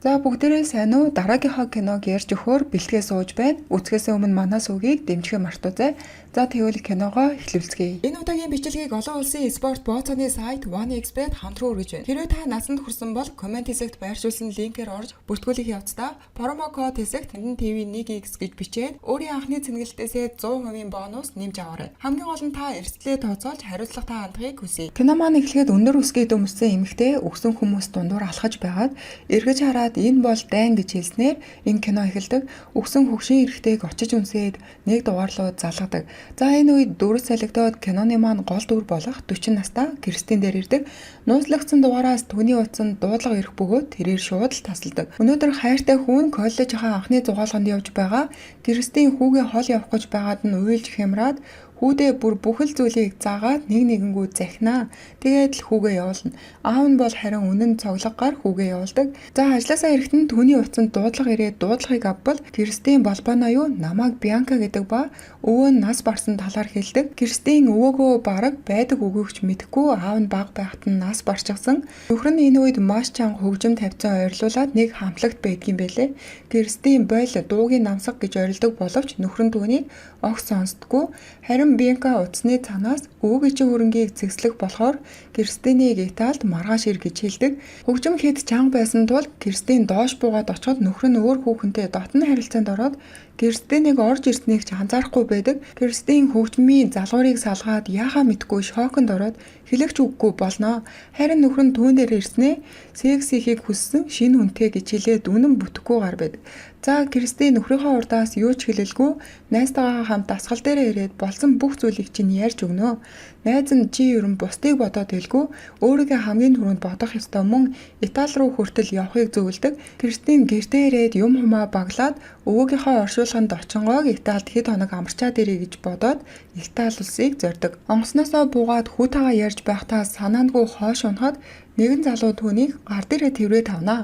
За бүгдээрээ сайн уу? Дараагийнхаа киног ярьж өгөхөөр бэлтгээ сууж байна. Үзэхээс өмнө манаас үгийг дэмжихээ мартаоцай. За тэгвэл киногоо эхлүүлцгээе. Энэ удаагийн бичлэгийг олон улсын спорт бооцооны сайт OneXBet хамтран хүргэж байна. Хэрвээ та насанд хүрсэн бол комент хэсэгт байршуулсан линкээр орж бүртгүүлэх явцдаа промо код хэсэгт Тандан ТV 1X гэж бичээд өөрийн анхны цэнгэлтээсээ 100% бонус нэмж аваарай. Хамгийн гол нь та эрсдлээ тооцоолж хариуцлагатай хандахыг хүсье. Кино маань эхлэхэд өндөр өсгий дөмсөн эмэгтэй өгсөн хүмүүс дундуур алхаж байгаад эргэж хараад энэ бол дайн гэж хэлснээр энэ кино эхэлдэг. Өгсөн хөгшин эрэгтэйг очиж үнсээд нэг дугаарлуу залгадаг. За энэ үед дүрс салгидоод киноны маань гол дүр болох 40 настай Кристин дээр ирдэг. Нууцлагдсан дугаараас түүний утсанд дуудлага ирэх бөгөөд тэрээр шууд л тасалдаг. Өнөөдөр хайртай хүн коллежийнхаа анхны зугаалганд явж байгаа. Кристин хүүгээ хол явах гэж байгаад нь уйлж хямраад хүүдээ бүр бүхэл зүйлийг заагаад нэг нэгэнгүү захинаа. Тэгээд л хүүгээ явуулна. Аав нь бол харин үнэн цоглогоор хүүгээ явуулдаг. За ажилласаа ирэхэд түүний утсанд дуудлага ирээд дуудлагыг авбал Кристин Балбано юу намайг Бянка гэдэг ба өвөө нь нас барсан талаар хэлдэг. Кристин өвөөгөө бараг байдаг өгөөч мэдэхгүй аав нь баг байхад нь нас барчихсан. Нөхөр нь энэ үед маш чанга хөгжим тавьсан ойрлуулад нэг хамтлагт байдгийн байлээ. Кристин бойл дуугийн намсаг гэж орилдог боловч нөхөр нь түүнийг огт сонсдоггүй. Харин Бянка утасны цанаас өвөг ижин хөрөнгийг цэгцлэх болохоор Кристинийг Италид маргааш ир гэж хэлдэг. Хөгжим хэд чанга байсан тул Кристин доош буугаад очиход нөхөр нь өөр хүүхэнтэй дотны харилцаанд ороод Кристинийг орж ирснийг ч анзаарахгүй байдаг. Кристин хөгжмийн залгуурыг салгаад яахаа мэдгүй шоконд ороод хэлэгч үггүй болно. Харин нөхөр нь түүн дээр ирснээ секс хийхийг хүссэн шинэ хүнтэй гэж хэлээд үнэн бүтэхгүй гар байдаг. За Кристин нөхрийнхөө урдаас юу ч хэлэлгүй найзтайгаа хамт дасгал дээрээ ирээд болсон бүх зүйлийг чинь ярьж өгнө. Найз нь чи ерөн бусдыг бодоод хэлгүй өөрийгөө хамгийн түрүүнд бодох ёстой мөн Итали руу хүртэл явахыг зөвлөдөг. Кристин гэртээ ирээд юм хумаа баглаад өвөөгийнхөө оршуулганд очингойг Италид хэд хоног амарчаад ирээ гэж бодоод Итали улсыг зордог. Онгоцноосоо буугаад хүүтэйгээ ярьж байхдаа санаандгүй хойш унахад нэгэн залуу түүнийг гар дээрээ тэрвээ тавнаа.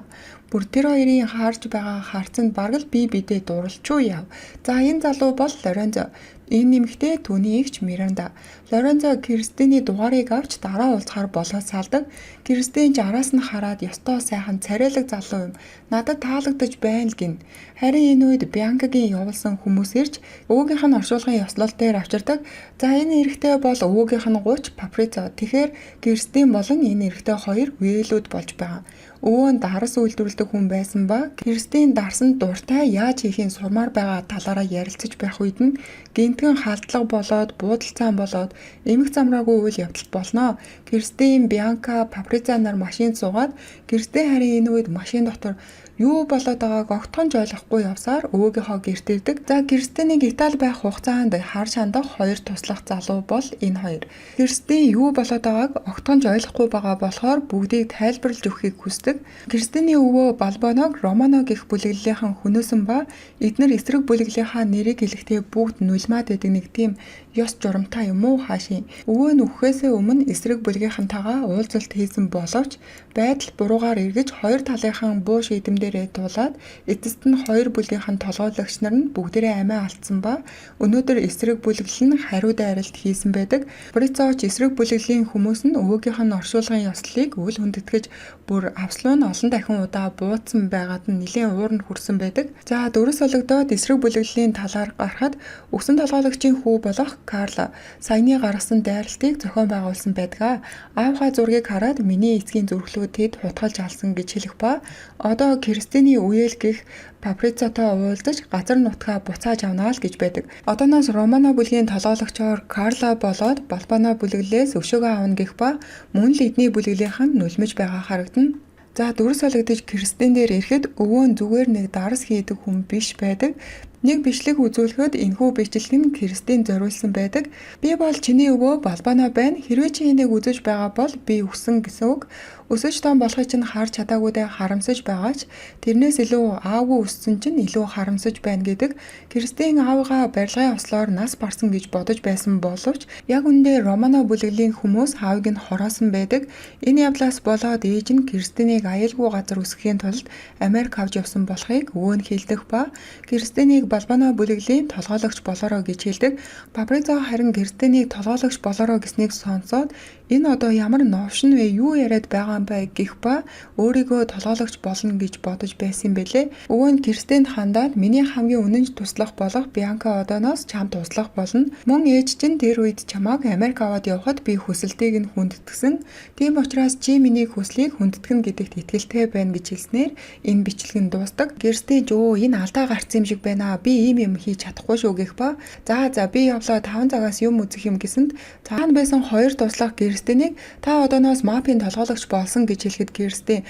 Бүр тэр хоёрын хаарж байгаа харцанд бараг л бие биедээ дурлчуу яв. За энэ залуу бол Лоренцо. Энэ нэмэгтэй түүний эгч Миранда. Лоренцо Кристиний дугаарыг авч дараа уулзахаар болоод салдаг. Кристин ч араас нь хараад ёстой сайхан царайлаг залуу юм. Надад таалагдаж байна л гин. Харин энэ үед Бянкагийн явуулсан хүмүүс ирж өвөөгийнх нь оршуулгын ёслол дээр авчирдаг. За энэ эрэгтэй бол өвөөгийнх нь 30 Паприцо. Тэгэхээр Кристин болон энэ эрэгтэй хоёр үеэлүүд болж байгаа. Өвөө нь дарс үйлдвэрлэдэг хүн байсан ба Кристин дарсанд дуртай яаж хийхин сурмаар байгаа талаараа ярилцаж байх үед нь гинтгэн халдлага болоод буудалцаан болоод эмх замраагүй үйл явдал болно. Кристин, Бянка, Паприцо нар машинд суугаад Кристин харин энэ үед машин дотор юу болоод байгааг огтхон ойлгохгүй явсаар өвөөгийнхөө гэрт ирдэг. За Кристинийг Итали байх хугацаанд хар шандах хоёр туслах залуу бол энэ хоёр. Кристин юу болоод байгааг огтхон ойлгохгүй байгаа болохоор бүгдийг тайлбарлаж өгөхийг хүсдэг. Кристиний өвөө Балбоног Романо гэх бүлэглэлийнхэн хүнөөсөн ба эдгээр эсрэг бүлэглэлийнхаа нэрийг хэлэхдээ бүгд нулимаад байдаг нэг тийм ёс журамтай юм уу хаашийн. Өвөө нь өгөхөөсөө өмнө эсрэг бүлгийнхантайгаа уулзалт хийсэн боловч байдал буруугаар эргэж хоёр талынхан буу шийдэмдэрээ туулаад эцэст нь хоёр бүлгийнхэн толгойлогч нар нь бүгдээрээ амиа алдсан ба өнөөдөр эсрэг бүлэглэл нь хариу дайралт хийсэн байдаг. Брицооч эсрэг бүлэглэлийн хүмүүс нь өвөөгийнх нь оршуулгын ёслолыг үл хүндэтгэж бүр авслуу нь олон дахин удаа буудсан байгаад нь нэлийн ууранд хүрсэн байдаг. За дөрөс олгодоод эсрэг бүлэглэлийн талаар гарахад өгсөн толгойлогчийн хүү болох Карла саяны гаргасан дайралтыг зохион байгуулсан байдаг. Аавхаа зургийг хараад миний эцгийн зүрхлүүд тэд хутгалж алсан гэж хэлэх ба одоо Кристиний үеэл гих Паприцотой уулзаж газар нутгаа буцааж авнаа л гэж байдаг. Одооноос Романо бүлгийн толгойлогчоор Карла болоод Балбано бүлэглэлээс өшөөгөө авна гэх ба мөн л эдний бүлэглэлийнхэн нулимж байгаа харагдана. За дүрс олгодож Кристин дээр ирэхэд өвөө нь зүгээр нэг дарс хийдэг хүн биш байдаг. Нэг бичлэг үзүүлэхэд энэхүү бичлэг нь Кристин зориулсан байдаг. Би бол чиний өвөө Балбано байна. Хэрвээ чи энийг үзэж байгаа бол би өгсөн гэсэн үг. Өсөж том болохыг чинь харж чадаагүйдээ харамсаж байгаа ч тэрнээс илүү аавгүй өссөн чинь илүү харамсаж байна гэдэг. Кристин аавгаа барилгын ослоор нас барсан гэж бодож байсан боловч яг үндэ Романо бүлэглэлийн хүмүүс аавыг нь хороосон байдаг. Энэ явдлаас болоод ээж нь Кристинийг аюулгүй газар өсгөхийн тулд Америк авч явсан болохыг өвөө нь хэлдэг ба Кристинийг Балбано бүлэглэлийн толгойлогч болоорой гэж хэлдэг. Паприцо харин Кристинийг толгойлогч болоорой гэснийг сонсоод Энэ одоо ямар новшин вэ? Юу яриад байгаа юм бэ гэх ба өөрийгөө толгойлогч болно гэж бодож байсан бэлээ. Өвөө нь Кристинд хандаад миний хамгийн үнэнч туслах болох Бянка одооноос чамд туслах болно. Мөн ээж чинь тэр үед чамааг Америк аваад явахад би хүсэлтийг нь хүндэтгсэн. Тийм учраас чи миний хүслийг хүндэтгэн гэдэгт итгэлтэй байна гэж хэлснээр энэ бичлэг нь дуустдаг. Кристин өө энэ алдаа гарсан юм шиг байна. Би ийм юм хийж чадахгүй шүү гэх ба за би явлаа 5 цагаас юм үзэх юм гэсэнд цаана байсан хоёр туслах Кристинийг та одооноос мапийн толгойлогч болсон гэж хэлэхэд Кристин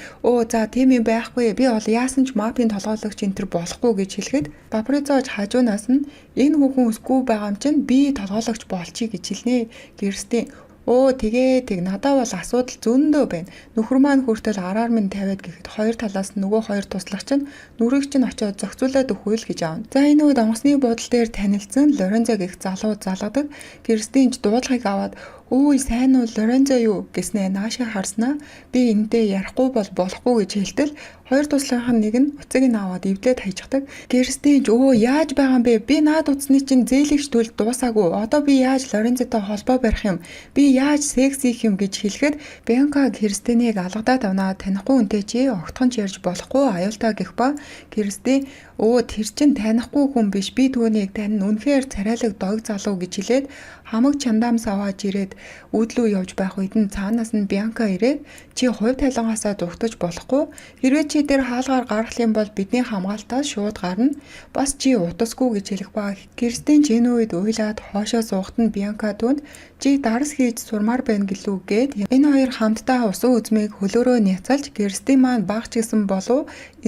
за тийм юм байхгүй. Би бол яасан ч мапийн толгойлогч энэ төр болохгүй гэж хэлэхэд Паприцоож хажуунаас нь энэ хүүхэн өсгүй байгаа юм чинь би толгойлогч болчихъя гэж хэлнэ. Кристин тэгээ надад бол асуудал зөндөө байна. Нөхөр маань хүртэл араар минь тавиад гэхэд хоёр талаас нөгөө хоёр туслагч нь нүрийг чинь очиод зохицуулаад өгөх үйл гэж аавна. За энэ үед онгоцны буудлын дээр танилцсан Лорензо гэх залуу залгадаг. Кристин ч дуудлагыг аваад "Үй сайн уу Лорензо юу?" гэснээ наашаа харснаа би энэтэй ярихгүй болохгүй гэж хэлтэл хоёр туслахын нэг нь уцыг нь аваад эвдээд хайждаг. Кристин яаж байгаа юм бэ? Би наад утасны чинь зээлэгч төлд дуусаагүй. Одоо би яаж Лорензотой холбоо барих юм? Би яаж секс хийх юм гэж хэлэхэд Бянка Кристинийг алгадаад авнаа. Танихгүй үнтэй чи огтхон ч ярьж болохгүй аюултай гэх ба Кристин тэр чин танихгүй хүн биш. Би түүнийг тань үнэхээр царайлаг дог залуу гэж хэлээд хамаг чандаамс аваад ирээд уудлуу явж байх үед нь цаанаас нь Бянка ирээд чи хувь талангаасаа зүгтэж болохгүй. Хэрвээ чи дээр хаалгаар гарах юм бол бидний хамгаалтаас шууд гарна. Бас чи утасгүй гэж хэлэх ба Кристин ч энэ үед уйлаад хоошоо суухт нь Бянка дүнд чи дарс хийж сурмаар байна гэлүү гээд энэ хоёр хамтдаа усан үзмийг хөлөөрөө няцалж Кристин маань багч гэсэн болов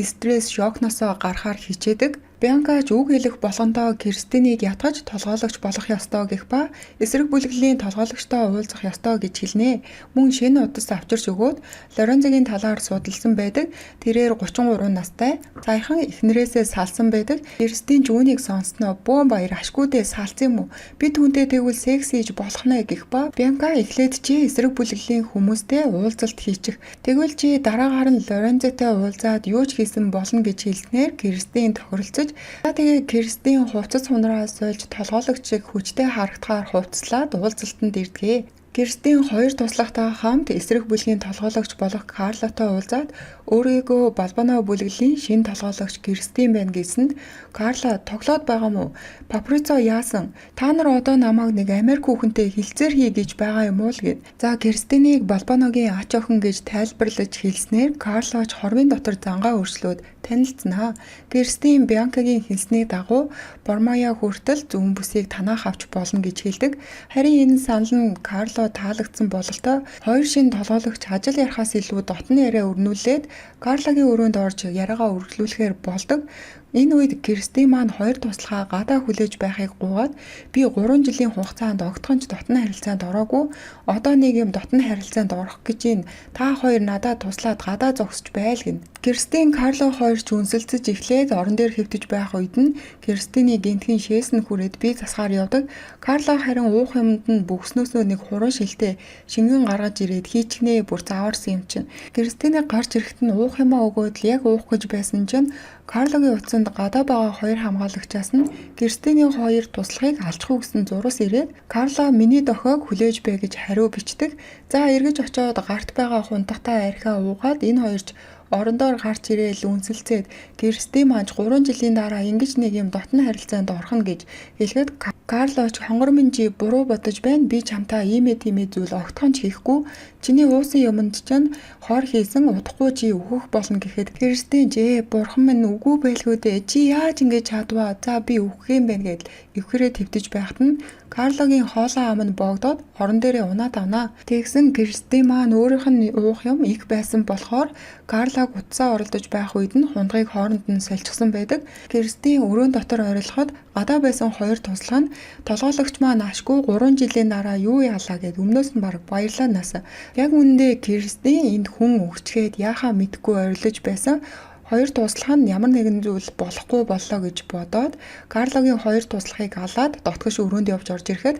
стресс шокносоо гарахаар хичээдэг. Бянка ч үг хэлэх болгондоо Кристинийг ятгаж толгойлогч болох ёстой гэх ба эсрэг бүлэглэлийн толгойлогчтой уулзах ёстой гэж хэлнэ. Мөн шинэ удас авчирч өгөөд Лорензогийн талаар судалсан байдаг. Тэрээр 33 настай. Саяхан эхнэрээсээ салсан байдаг. Кристин ч үүнийг сонссноо бөөн баяр ашгүйдээ салсан юм уу? Би түүнтэй тэгвэл секс хийж болох нэ гэх ба Бянка эхлээд чи эсрэг бүлэглэлийн хүмүүстэй уулзалт хийчих. Тэгвэл чи дараагаар нь Лорензотой уулзаад юу ч хийсэн болно гэж хэлснээр Кристин тохиролцож тэгээ Кристин хувцас хунараас сольж толгойлогчийг хүчтэй харагдахаар хувцлаад уулзалтанд ирдэгэ. Кристин хоёр туслахтай хамт эсрэг бүлгийн толгойлогч болох Карлотой уулзаад өөрийгөө Балбано бүлэглэлийн шинэ толгойлогч Кристин байна гэсэнд Карла тоглоод байгаа мó? Паприцо яасан? Та нар одоо намайг нэг Америк хүүхэнтэй хилцээр хий гэж байгаа юм уу л гэд. За Кристинийг Балбаногийн ач охин гэж тайлбарлаж хэлснээр Карлоч хорвын дотор зангаа өршлөөд танилцсанаа. Кристин Бянкагийн хэлсний дагуу Бормоя хүртэл зүүн бүсийг танаах авч болно гэж хэлдэг. Харин энэ санал нь Карло таалагдсан бололтой хоёр шинэ толгойлогч ажил ярихаас илүү дотны яриа өрнүүлээд Карлагийн өрөөнд орж яриагаа үргэлжлүүлэхээр болдог. Энэ үед Кристин маань хоёр туслахаа гадаа хүлээж байхыг гуйгаад би 3 жилийн хугацаанд огтхонч дотны харилцаанд ороогүй. Одоо нэг юм дотны харилцаанд орох гэж байна. Та хоёр надад туслаад гадаа зогсож байл гин. Кристин Карло хоёр ч үнсэлцэж эхлээд орон дээр хэвтэж байх үед нь Кристиний гинтгийн шээс нь хүрээд би засгаар явдаг. Карло харин уух юмд нь бөхснөөсөө нэг хуран шилтэй шингэн гаргаж ирээд хийчихнэ бүр зааварсан юм чинь. Кристиний гарч ирэхэд нь уух юмаа өгөөд яг уух гэж байсан чинь Карлогийн утсанд гадаа байгаа хоёр хамгаалагчаас нь Кристиний хоёр туслахыг алжихгүй гэсэн зурус ирээд Карло миний дохиог хүлээж бай гэж хариу бичдэг. За эргэж очиод гарт байгаа хунтагтай архиа уугаад энэ хоёрч орондоор гарч ирээл үнсэлцээд Кристин маань 3 жилийн дараа ингэж нэг юм дотны харилцаанд орхно гэж хэлэхэд Карлоч хонгор минь чи буруу бодож байна. Би чамтай иймээ зүйл огтхон ч хийхгүй. Чиний уусан юмд чинь хор хийсэн удахгүй чи өөхөх болно гэхэд Кристин бурхан минь үгүй байлгүй дээ. Чи яаж ингэж чадваа? За би өөхөх юм байна гэдэл эвхрээ твтэж байхад нь Карлогийн хоолой ам нь богдоод орон дээрээ унаад авнаа. Тэгсэн Кристин маань өөрийнх нь уух юм их байсан болохоор Карлог утсаа оролдож байх үед нь хундгыг хооронд нь сольчихсан байдаг. Кристин өрөөнд дотор ойрлоход гадаа байсан хоёр туслах нь толгойлогч маань ашгүй 3 жилийн дараа юу яалаа гэд өмнөөс нь баг баярлаа наса. Яг үүндээ Кристин энд хүн өгчгээд яахаа мэдгүй ойрлож байсан. Хоёр туслах нь ямар нэгэн зүйл болохгүй боллоо гэж бодоод Карлогийн хоёр туслахыг алаад дотгош өрөөнд явж орж ирэхэд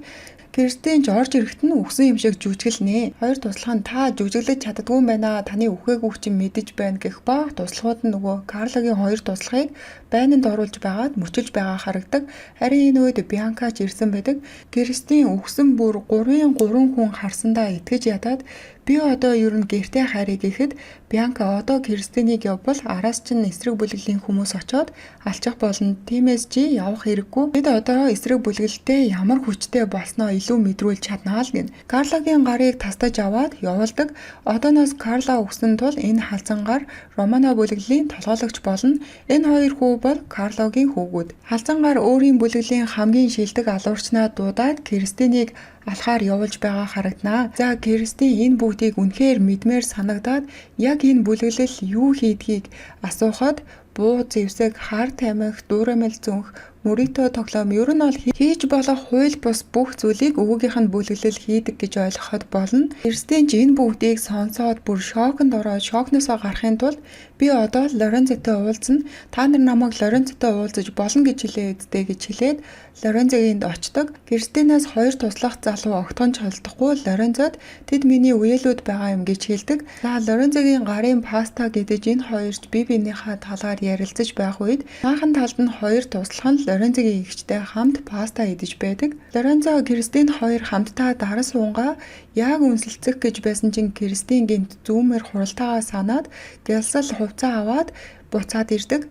Кристин ч орж ирэхэд нь үхсэн юм шиг жүжиглэнэ. Хоёр туслах нь та жүжиглэж чаддгүй юм байна. Таны үхээгүй чинь мэдэж байна гэх ба туслахууд нь нөгөө Карлагийн хоёр туслахыг байнанд оруулж байгаад мөчилж байгаа харагдаг. Харин энэ үед Бианка ч ирсэн байдаг. Кристин үхсэн бүр 3 хүн харсандаа итгэж ядаад би одоо ер нь гэртээ харъя гэхэд Бианка одоо Кристинийг явбал араас чинь эсрэг бүлэглэлийн хүмүүс очоод алчих болно. Тиймээс чи явах хэрэггүй. Бид одоо эсрэг бүлэглэлтэй ямар хүчтэй болсноо илүү мэдрүүлж чаднаа л гин. Карлагийн гарыг тастаж аваад явуулдаг. Одооноос Карла өгсөн тул энэ халзангаар Романо бүлэглэлийн толгойлогч болно. Энэ хоёр хүү бол Карлогийн хүүгүүд. Халзангаар өөрийн бүлэглэлийн хамгийн шилдэг алуурчнаа дуудаад Кристинийг алхаар явуулж байгаа харагдана. За Кристин энэ бүгдийг үнэхээр мэдмээр санагдаад яг энэ бүлэглэл юу хийдгийг асуухад буу зэвсэг, хар тамхи, дүүрэмэл зүнх, мөритөө тоглоом ер нь бол хийж болох хууль бус бүх зүйлийг өвгийнх нь бүлэглэл хийдэг гэж ойлгоход болно. Кристин ч энэ бүгдийг сонсоод бүр шоконд ороод шокносоо гарахын тулд би одоо Лоренцотой уулзна. Та нар намайг Лоренцотой уулзаж болно гэж хэлээ үздэй гэж хэлээд Лоренцогийн очдог. Кристинаас хоёр туслах залуу огтхон ч холдохгүй Лоренцод тэд миний үеэлүүд байгаа юм гэж хэлдэг. За Лоренцогийн гарын паста гэдэж энэ хоёрт бие биенийхээ талаар ярилцаж байх үед анхан талд нь хоёр туслах нь Лоренцогийн эгчтэй хамт паста идэж байдаг. Лоренцо Кристин хоёр хамтдаа дараа суунгаа яг үнсэлцэх гэж байсан чинь Кристин гинт зүүмээр хуралдаагаа санаад гялсал хувцас аваад буцаад ирдэг.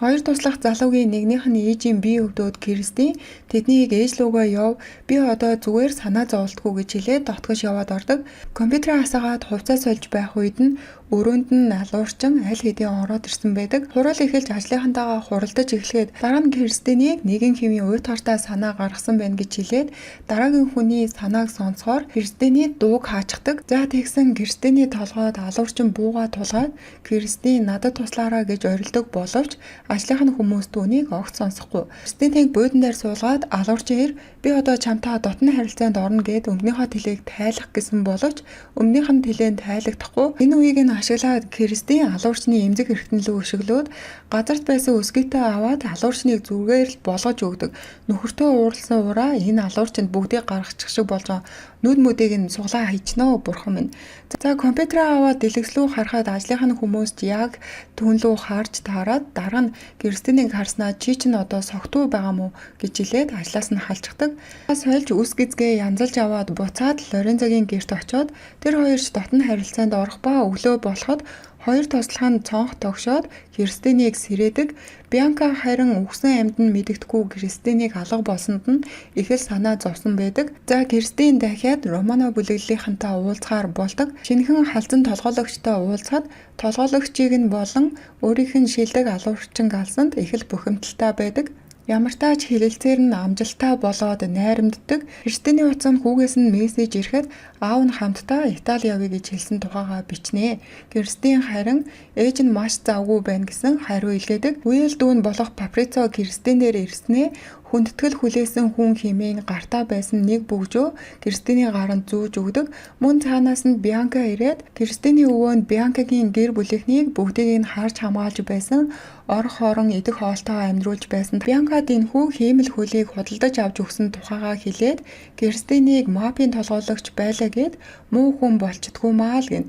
Хоёр туслах залуугийн нэгнийх нь ээжийн бие өвдөөд Кристин тэднийг ээж лүүгээ яв. Би одоо зүгээр санаа зовлтгүй гэж хэлээд дотгош яваад ордог. Компьютераа хасаагаад хувцас сольж байх үед нь өрөөнд нь алуурчин аль хэдийн ороод ирсэн байдаг. Хурал эхэлж ажлынхантайгаа хуралдаж эхлэхэд дараа нь Кристинийг нэгэн хэвийн уйтгартай санаа гаргасан байна гэж хэлээд дараагийн хүний санааг сонсохоор Кристиний дууг хаачдаг. За тэгсэн Кристиний толгойд алуурчин буугаа тулгаад Кристин надад туслаарай гэж орилдог боловч ажлынх нь хүмүүс түүнийг огт сонсохгүй. Кристинийг буудан дээр суулгаад алуурчин би одоо чамтай дотны харилцаанд орно гэд өмнөхөө тэлийг тайлах гэсэн боловч өмнөх нь тэлээн тайлагдахгүй. Энэ үеийг нь ашиглаад Кристин алуурчны эмзэг эргэтнэлөө өшөглөөд газарт байсан өсгийтэй аваад алуурчныг зүргээр л болгож өгдөг. Нөхөртөө уурлсан ураа энэ алуурчинд бүгдийг гаргачих шиг болж байгаа. Нүд мүдийг нь суглаа хайчнаа бурхан минь. За компьютераа аваад дэлгэцлүү харахад ажлынх нь хүмүүс яг түүнлүү харж таарад дараа нь Кристинийг харснаа чи ч н одоо согтуу байгаа мó гэж хэлээд ажлаас нь халчихдаг. Сольж үс гизгээ янзалж аваад буцаад Лоренцогийн гэрт очоод тэр хоёрч дотн харилцаанд орох ба өглөө болоход хоёр туслах нь цонх тогшоод Кристинийг сэрээдэг. Бианка харин үхсэн амьд нь мэддэхгүй Кристинийг алга болсонд нь их л санаа зовсон байдаг. За Кристин дахиад Романо бүлэглэлийнхэнтэй уулзахаар болдог. Шинэхэн халзан толгойлогчтой уулзахад толгойлогчийг нь болон өөрийнх нь шилдэг алуурчин галсанд их л бухимдалтай байдаг. Ямар тач хэлэлцээр нь амжилттай болоод найрамддаг. Кристиний утсанд хүүгээс нь мессеж ирэхэд аав нь хамтдаа Итали явъя гэж хэлсэн тухайга бичнэ. Кристин харин ээж нь маш завгүй байна гэсэн хариу илгээдэг. Үеэл дүүн болох Паприцо Кристинээр ирснээ хүндэтгэл хүлээсэн хүн хэмээн гартаа байсан нэг бөгжөө Кристиний гаранд зүүж өгдөг. Мөн цаанаас нь Бианка ирээд Кристиний өвөөнд Бианкагийн гэр бүлийнхнийг бүгдийг нь харж хамгаалж байсан ор хорон идэх хоолтойгоо амьдруулж байсан. Бианкад энэхүү хиймэл хөлийг худалдаж авч өгсөн тухайгаа хэлээд Кристинийг мафийн толгойлогч байлаа гэд муу хүн болчихдгүй маа л гин.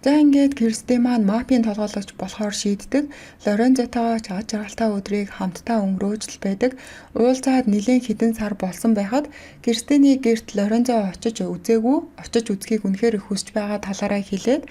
За ингээд Кристин маань мафийн толгойлогч болохоор шийддэг. Лоренцотойгоо ч аж аргалтай өдрийг хамтдаа өнгөрөөж л байдаг. Уулзаад нэлээд хэдэн сар болсон байхад Кристиний гэрт Лоренцо очиж үзхийг үнэхээр их хүсэж байгаа талаараа хэлээд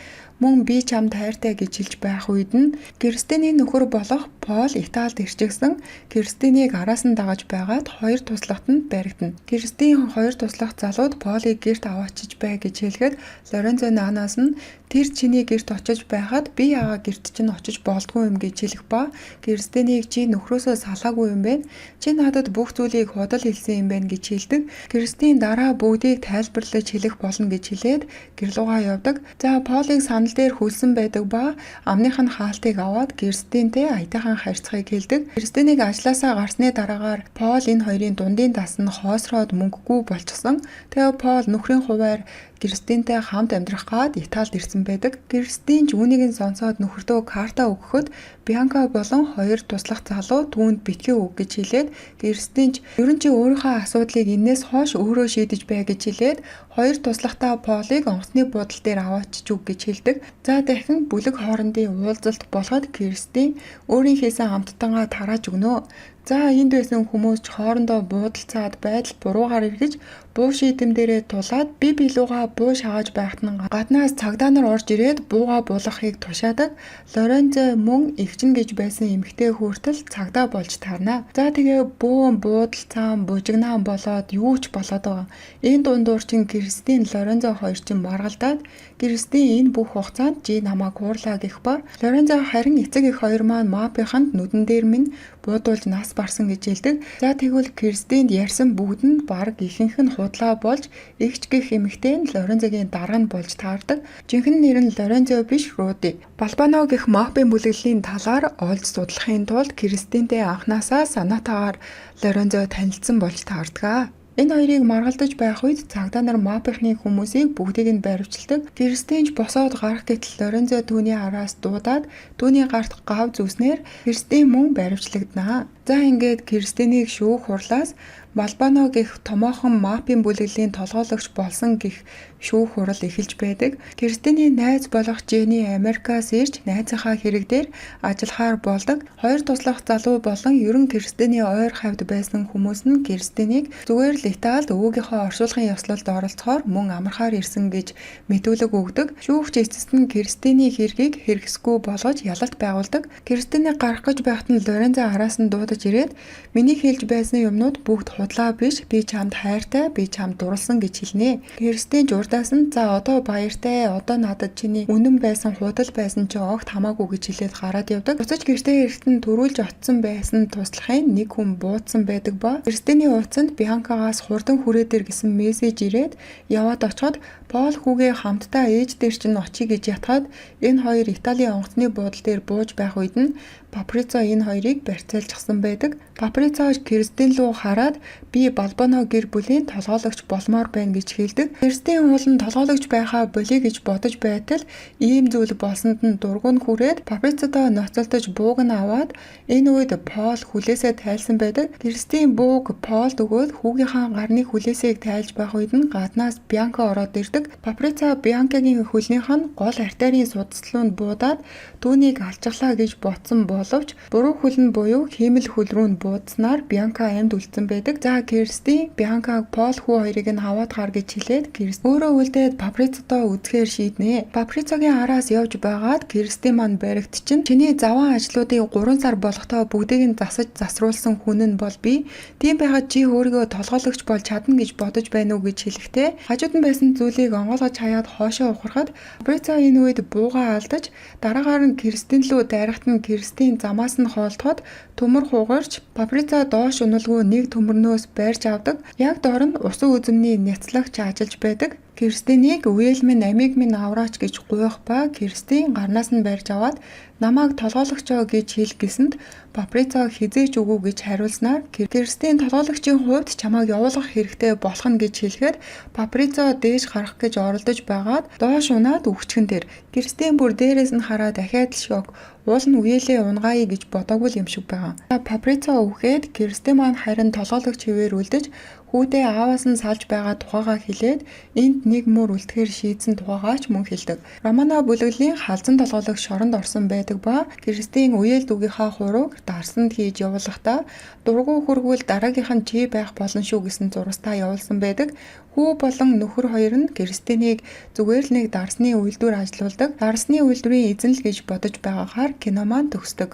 мөн би чамд хайртай гэж хэлж байх үед нь Кристиний нөхөр болох Пол Италид ирчихсэн. Кристинийг араас нь дагаж байгаад хоёр туслагт нь баригдана. Кристин хоёр туслах залууд Полыг гэрт аваачиж бай гэж хэлэхэд Лоренцо наанаас нь тэр чиний гэрт очиж байхад би яагаа гэрт чинь очиж болдгүй юм гэж хэлэх ба Кристинийг чи нөхрөөсөө салаагүй юм бэ? Чи надад бүх зүйлийг худал хэлсэн юм байна гэж хэлдэг. Кристин дараа бүгдийг тайлбарлаж хэлэх болно гэж хэлээд гэрлуугаа явдаг. За Полыг санал дээр хүлсэн байдаг ба амных нь хаалтыг аваад Кристинтэй аятайхан харьцахыг хэлдэг. Кристинийг ажлаасаа гарсны дараагаар Пол энэ хоёрын дундын тас нь хоосроод мөнгөгүй болчихсон. Тэгээ Пол нөхрийн хуваар Кристинтэй хамт амьдрах гад Италид ирсэн байдаг. Кристин ч үүнийг нь сонсоод нөхөртөө карта өгөхөд Бианка болон хоёр туслах залуу түүнд битгий өг гэж хэлээд Кристин ч ер нь чи өөрийнхөө асуудлыг энээс хойш өөрөө шийдэж бай гэж хэлээд хоёр туслахтаа Полыг онгоцны буудлын дээр аваачиж өг гэж хэлдэг. За дахин бүлэг хоорондын уулзалт болоход Кристин өөрийн хийсэн амттангаа тарааж өгнө. За энд байсан хүмүүс ч хоорондоо буудалцаад байдал буруугаар эргэж буу шийдэмдэрээ тулаад бие биелүүгээ буу шагааж байхад нь гаднаас цагдаа нар орж ирээд бууга булгахыг тушаадаг. Лоренцо мөн эгчин гэж байсан эмэгтэй хүртэл цагдаа болж таарна. За тэгээ буу буудалцаан бужигнаан болоод юу ч болоод байгаа. Энэ дундуур чин Кристин Лоренцо хоёр чин маргалдаад Кристин энэ бүх хугацаанд чи намайг хуурлаа гэх ба Лоренцо харин эцэг их хоёр маань мафийнханд нүдэн дээр минь буудуулж нас барсан гэж хэлдэг. За тэгвэл Кристинд ярьсан бүгд нь баг ихэнх нь худлаа болж эгч гэх эмэгтэй нь Лоренцогийн дараа нь болж таардаг. Жинхэнэ нэр нь Лоренцо биш Руди. Балбано гэх мафийн бүлэглэлийн талаар олж судлахын тулд Кристинтэй анхнаасаа санаатаагаар Лоренцо танилцсан болж таардаг. Энэ хоёрыг маргалдаж байх үед цагдаа нар мафийнхны хүмүүсийг бүгдийг нь баривчилдаг. Кристин ч босоод гарах гэтэл Лоренцо түүний араас дуудаад түүний гарт гав зүснээр Кристин мөн баривчлагдана. За ингээд Кристинийг шүүх хурлаас Балбано гэх томоохон мафийн бүлэглэлийн толгойлогч болсон гэх шүүх хурал эхэлж байдаг. Кристиний найз болох Жени Америкаас ирж найзынхаа хэрэг дээр ажиллахаар болдог. Хоёр туслах залуу болон ерөн Кристиний ойр хавьд байсан хүмүүс нь Кристинийг зүгээр л Италид өвөөгийнхөө оршуулгын ёслолд оролцохоор мөн амархаар ирсэн гэж мэдүүлэг өгдөг. Шүүгч эцэст нь Кристиний хэргийг хэрэгсгүй болгож ялалт байгуулдаг. Кристинийг гарах гэж байхад нь Лоренцо араас нь дуудаж ирээд миний хэлж байсан юмнууд бүгд худлаа биш, би чамд хайртай, би чамд дурлсан гэж хэлнэ. Кристин ч урдаас нь за одоо баяртай, одоо надад чиний үнэн байсан, худал байсан ч огт хамаагүй гэж хэлээд гараад явдаг. Буцаж гэртээ ирэхэд нь төрүүлж очсон байсан туслахын нэг хүн буудсан байдаг ба Кристиний утсанд Бианкагаас хурдан хүрээдэр гэсэн мессеж ирээд яваад очиход Пол хүүгээ хамтдаа ээж дээр чинь очие гэж ятгаад энэ хоёр Италийн онгоцны буудлын дээр бууж байх үед нь Паприцо энэ хоёрыг барьцаалчихсан байдаг. Паприцо Кристин рүү хараад би Балбано гэр бүлийн толгойлогч болмоор байна гэж хэлдэг. Кристин уул нь толгойлогч байхаа болиё гэж бодож байтал ийм зүйл болсонд нь дургуун хүрээд Паприцодоо ноцолдож бууг нь аваад энэ үед Пол хүлээсээ тайлсан байдаг. Кристин бууг Полд өгөөд хүүгийнхаа гарны хүлээсийг тайлж байх үед нь гаднаас Бианка ороод ирдэг. Паприцо Бианкагийн хөлнийх нь гол артерийн судасдлуунд буудаад түүнийг алчглаа гэж ботсон боловч буруу хөл нь буюу хиймэл хөл рүү буудснаар Бианка амьд үлдсэн байдаг. За Кристин Бианкаг Пол хүү хоёрыг нь аваад гар гэж хэлээд Кристин өөрөө үлдээд Паприцодоо үзэхээр шийднэ. Паприцогийн араас явж байгаад Кристин маань баригт чинь чиний заван ажлуудыг 3 сар болохдоо бүгдийг нь засаж засруулсан хүн нь бол би. Тийм байгаад чи өөрийгөө толгойлогч болж чадна гэж бодож байна уу гэж хэлэхдээ хажууд нь байсан зүйлийг онгойлгож хаяад хоошоо ухрахад Паприцо энэ үед буугаа алдаж дараагаар нь Кристин лүү дайрахт нь Кристин замаас нь хоолтоход төмөр хугарч Паприцо доош уналгүй нэг төмөрнөөс байрч авдаг. Яг доор нь усан үзэмний няцлагч ажиллаж байдаг. Кристинийг үеэл минь амийг минь авраач гэж гуйх ба Кристин гарнаас нь барьж аваад намайг толгойлогчоо гэж хэл гэсэнд Паприцо хизээч үгүй гэж хариулснаар Кристин толгойлогчийн хувьд чамайг явуулах хэрэгтэй болох нь гэж хэлэхэд Паприцо дээж гарах гэж оролдож байгаад доош унаад үхчихэн дээр Кристин бүр дээрээс нь хараад дахиад л шок уул нь үеэлээ унгаая гэж бодоогүй юм шиг байгаа. Паприцо үхээд Кристин маань харин толгойлогч хэвээр үлдэж хүүдээ ааваас нь салж байгаа тухайгаа хэлээд энд нэг мөр үлдэхээр шийдсэн тухайгаа ч мөн хэлдэг. Романо бүлэглэлийн халзан толгойлогч шоронд орсон байдаг ба Кристин үеэл дүүгийнхаа хурууг дарсанд хийж явуулахдаа дургу хөргүүл дараагийнх нь чи байх болно шүү гэсэн зургастаа явуулсан байдаг. Хүү болон нөхөр хоёр нь Кристинийг зүгээр л нэг дарсны үйлдвэр ажилуулдаг. Дарсны үйлдвэрийн эзэн л гэж бодож байгаагаар кино маань төгсдөг.